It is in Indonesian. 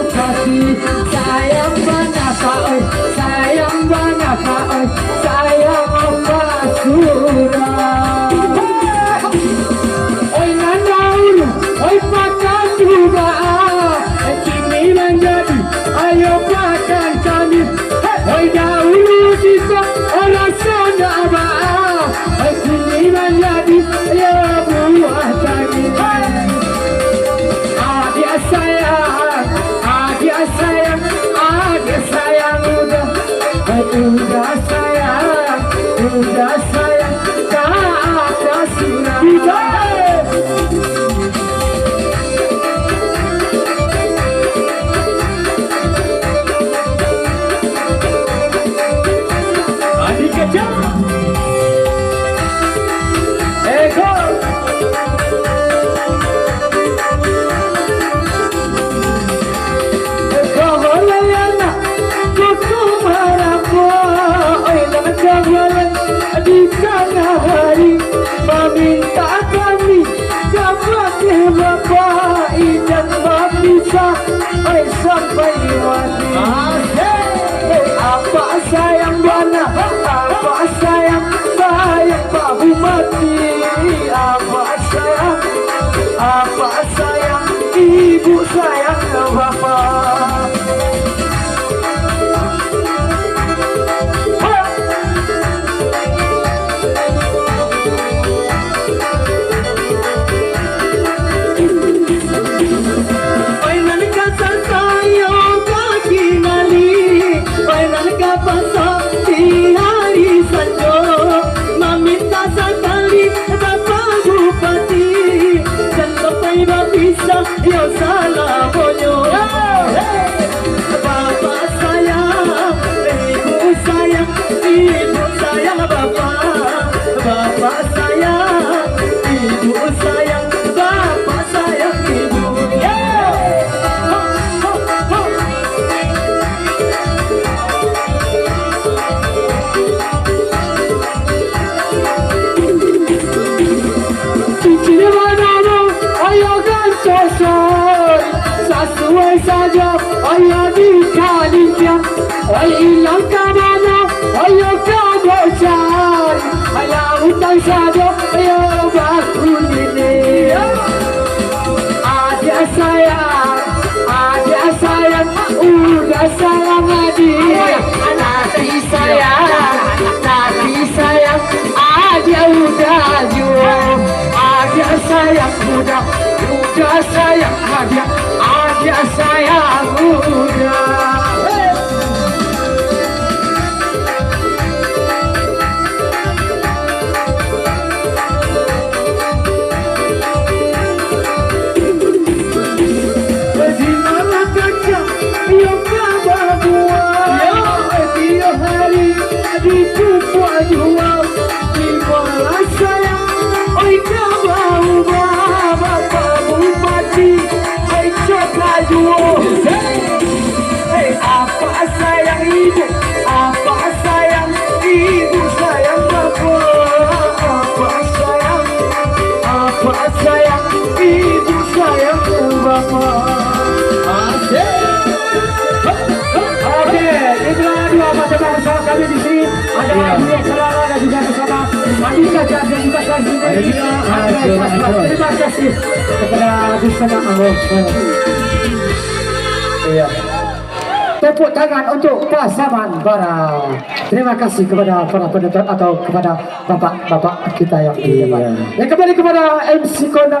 bupati. Sayang banyak oi, sayang banyak oi, sayang Mbak Surah. Oi Nanaul, oi pakan juga, kini menjadi ayo pakan kami. Oi dahulu kita orang Sunda, kini menjadi ayo buah kami. Adik sayang, adik sayang, adik sayang udah sayang, kakak Surah. Adik kecil, ego. Di tengah hari meminta kami dapat Bapak dan bisa sampai mati. Apa sayang bana, apa sayang bahu mati. Apa sayang ibu sayang bapak. Yo salah bonyo, bapak sayang, ibu sayang bapak sayang, ibu sayang, bapak sayang ibu. Cincin mana ayo sesuai saja, ayo dikalikan, ayo hilang kemana, ayo kamu cari, ayo utang saja, ayo bakul ini. Adik sayang, udah sayang adik, nanti sayang, adik udah jual, adik sayang udah sayang adik. Ya sayang udah. Bagaimana kacang yang kabar buah, dia hari di kupua jual. Dimana sayang, oi kabar bapak bupati. Apa sayang ibu, apa sayang ibu sayang bapak, apa sayang ibu sayang bapak. Oke, itulah dua macam bersama kami di sini. Ada Adia Selama dan juga bersama Andika dan juga terima kasih kepada bersama Allah. Iya. Tepuk tangan untuk pasangan bara. Terima kasih kepada para penonton atau kepada bapak-bapak kita yang di depan. Yang kembali kepada MC Kona.